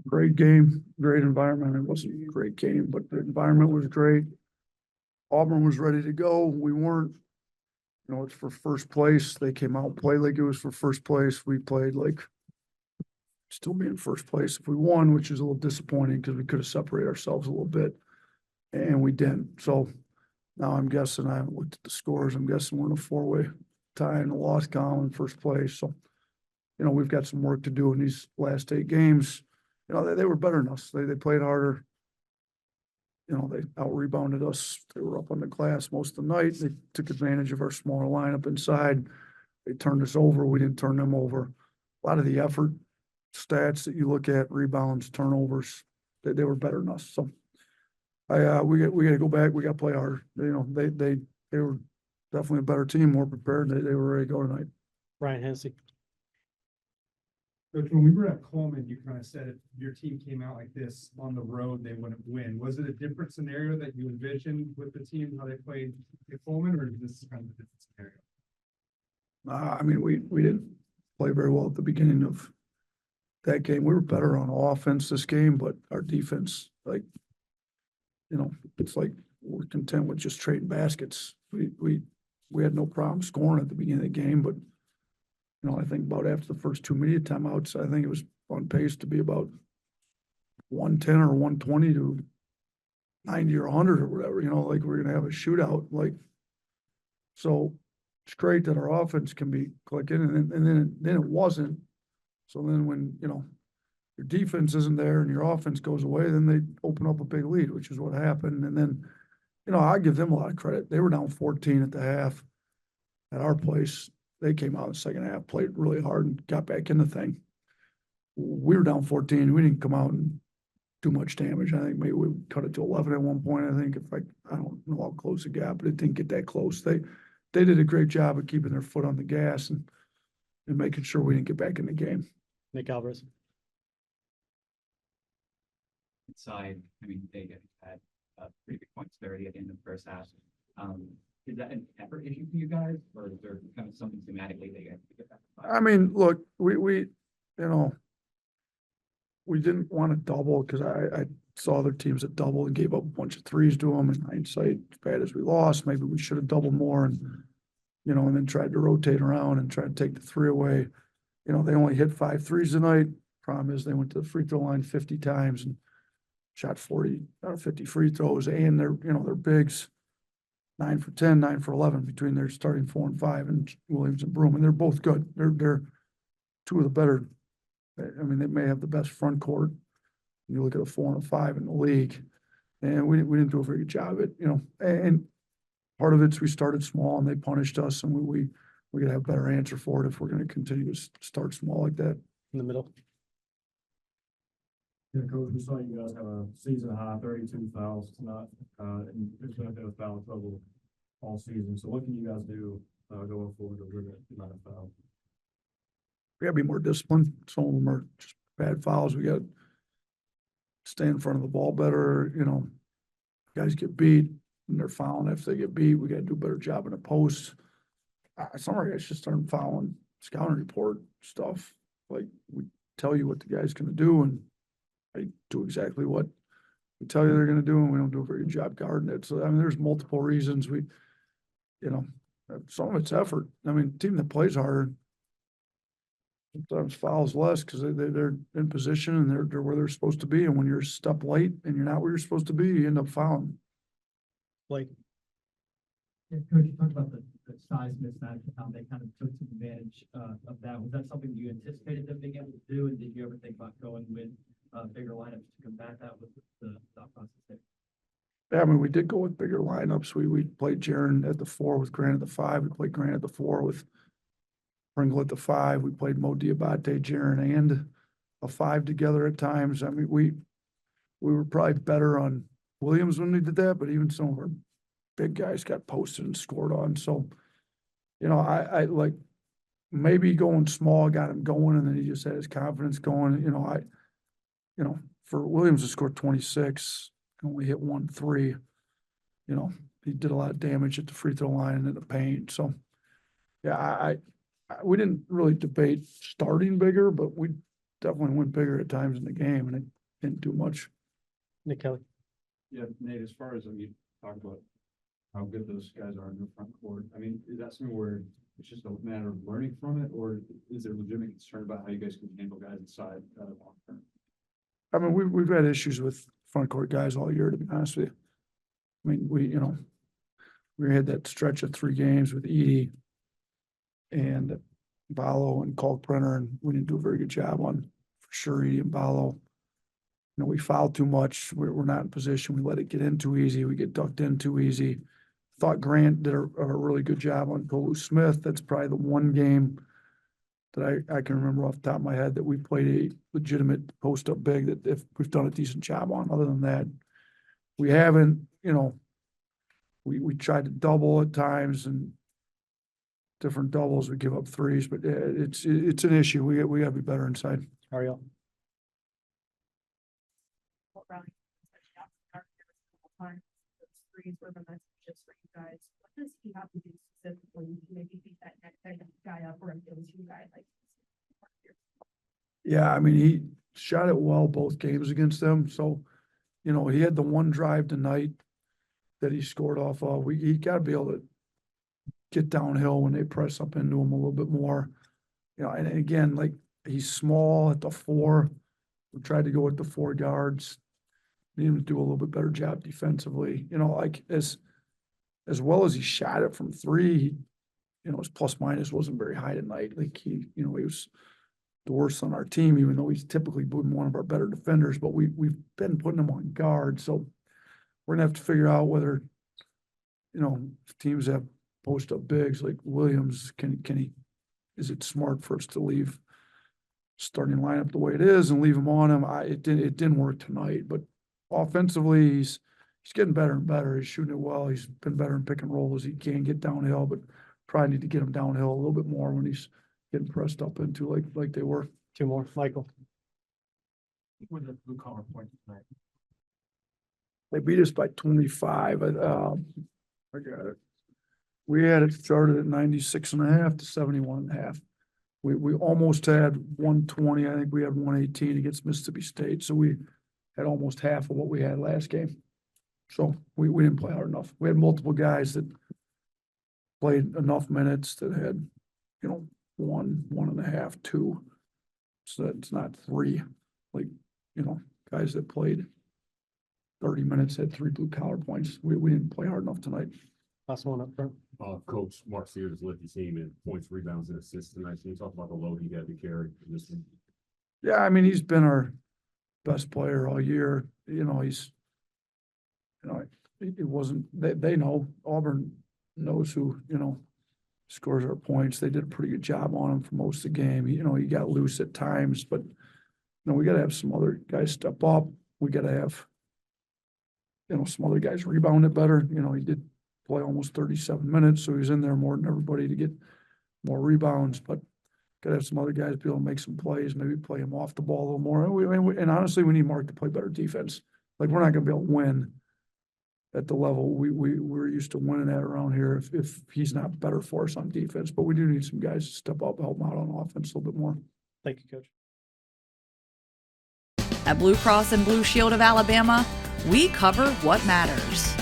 Great game, great environment. It wasn't a great game, but the environment was great. Auburn was ready to go. We weren't. It's for first place. They came out, played like it was for first place. We played like still be in first place if we won, which is a little disappointing because we could have separated ourselves a little bit, and we didn't. So now I'm guessing, I haven't looked at the scores. I'm guessing we're in a four-way tie in the loss column in first place. So, we've got some work to do in these last 8 games. They were better than us. They played harder. They out-rebounded us. They were up on the glass most of the night. They took advantage of our smaller lineup inside. They turned us over. We didn't turn them over. A lot of the effort stats that you look at, rebounds, turnovers, they were better than us. So we got to go back. We got to play hard. They were definitely a better team, more prepared. They were ready to go tonight. Ryan Hennessy. Coach, when we were at Coleman, you kind of said if your team came out like this on the road, they wouldn't win. Was it a different scenario that you envisioned with the team, how they played at Coleman, or is this kind of a different scenario? We didn't play very well at the beginning of that game. We were better on offense this game, but our defense, it's like we're content with just trading baskets. We had no problem scoring at the beginning of the game, but I think about after the first 2 media timeouts, I think it was on pace to be about 110 or 120 to 90 or 100 or whatever, like we're going to have a shootout. So it's great that our offense can be clicking, and then it wasn't. So then when, your defense isn't there and your offense goes away, then they open up a big lead, which is what happened. And then, I give them a lot of credit. They were down 14 at the half at our place. They came out in the second half, played really hard, and got back in the thing. We were down 14. We didn't come out and do much damage. I think maybe we cut it to 11 at one point. I don't know how close it got, but it didn't get that close. They did a great job of keeping their foot on the gas and making sure we didn't get back in the game. Nick Alvarez. Inside, they had pretty big points disparity at the end of the first half. Is that an effort issue for you guys, or is there kind of something thematically they have to get back? Look, we didn't want to double because I saw other teams that doubled and gave up a bunch of threes to them. In hindsight, as bad as we lost, maybe we should have doubled more and then tried to rotate around and try to take the 3 away. They only hit 5 threes tonight. Problem is they went to the free throw line 50 times and shot 40 out of 50 free throws, and they're bigs. 9 for 10, 9 for 11 between their starting 4 and 5 and Williams and Broom, and they're both good. They're 2 of the better. They may have the best front court. You look at a 4 and a 5 in the league, and we didn't do a very good job of it. And part of it's we started small and they punished us, and we got to have a better answer for it if we're going to continue to start small like that. In the middle. Yeah, Coach, we saw you guys have a season high 32 fouls tonight, and there's been a bit of foul trouble all season. So what can you guys do going forward to limit the amount of fouls? We got to be more disciplined. Some of them are just bad fouls. We got to stay in front of the ball better. Guys get beat and they're fouling after they get beat. We got to do a better job in the post. Some of our guys just aren't fouling scouting report stuff. Like, we tell you what the guy's going to do, and they do exactly what we tell you they're going to do, and we don't do a very good job guarding it. So, there's multiple reasons some of it's effort. Team that plays harder sometimes fouls less because they're in position and they're where they're supposed to be. And when you're a step late and you're not where you're supposed to be, you end up fouling. Blake. Yeah, Coach, you talked about the size mismatch and how they kind of took some advantage of that. Was that something you anticipated them being able to do? And did you ever think about going with bigger lineups to combat that with the thought process there? Yeah, we did go with bigger lineups. We played Jaron at the 4 with Grant at the 5. We played Grant at the 4 with Pringle at the 5. We played Mo Diabate, Jaron, and a 5 together at times. We were probably better on Williams when we did that, but even some of our big guys got posted and scored on. So, I like maybe going small got him going, and then he just had his confidence going. For Williams to score 26, only hit 1 3. He did a lot of damage at the free throw line and in the paint. So, yeah, we didn't really debate starting bigger, but we definitely went bigger at times in the game, and didn't do much. Nick Kelly. Yeah, Nate, as far as, you talk about how good those guys are in the front court, I mean, is that something where it's just a matter of learning from it, or is there legitimate concern about how you guys can handle guys inside, long term? I mean, we've had issues with front court guys all year, to be honest with you. I mean, we had that stretch of 3 games with Edie and Ballo and Kalkbrenner, and we didn't do a very good job on, for sure, Edie and Ballo. We fouled too much. We're not in position. We let it get in too easy. We get ducked in too easy. Thought Grant did a really good job on Tolu Smith. That's probably the one game that I can remember off the top of my head that we played a legitimate post up big, that if we've done a decent job on. Other than that, we haven't, we tried to double at times, and different doubles, we give up threes, but it's an issue. We gotta be better inside. Ariel. Round times, those threes were the messages for you guys. What does he have to do specifically to maybe beat that next guy up or a go-to guy like? Yeah, I mean, he shot it well both games against them. So, he had the one drive tonight that he scored off of. He got to be able to get downhill when they press up into him a little bit more. And again, like, he's small at the 4. We tried to go with the 4 guards. Need him to do a little bit better job defensively. Like as well as he shot it from 3, his plus minus wasn't very high tonight. Like he was the worst on our team, even though he's typically been one of our better defenders, but we've been putting him on guard. So we're gonna have to figure out whether, if teams have post up bigs like Williams, can he, is it smart for us to leave starting lineup the way it is and leave him on him? It didn't work tonight, but offensively, he's getting better and better. He's shooting it well. He's been better in pick and roll as he can get downhill, but probably need to get him downhill a little bit more when he's getting pressed up into like they were. 2 more. Michael. With the blue collar point tonight. They beat us by 25. I got it. We had it started at 96.5 to 71.5. We almost had 120. I think we had 118 against Mississippi State. So we had almost half of what we had last game. So we didn't play hard enough. We had multiple guys that played enough minutes that had, 1, 1.5, 2. So that's not 3. Like, guys that played 30 minutes had 3 blue collar points. We didn't play hard enough tonight. Last one up front. Coach Mark Sears has led the team in points, rebounds, and assists tonight. Can you talk about the load he had to carry in this one? Yeah, I mean, he's been our best player all year. He's, it wasn't, they know, Auburn knows who, scores our points. They did a pretty good job on him for most of the game. He got loose at times, but, we got to have some other guys step up. We got to have, some other guys rebound it better. He did play almost 37 minutes, so he's in there more than everybody to get more rebounds, but got to have some other guys be able to make some plays, maybe play him off the ball a little more. And honestly, we need Mark to play better defense. Like, we're not going to be able to win at the level we're used to winning at around here if he's not better for us on defense. But we do need some guys to step up, help him out on offense a little bit more. Thank you, Coach. At Blue Cross and Blue Shield of Alabama, we cover what matters.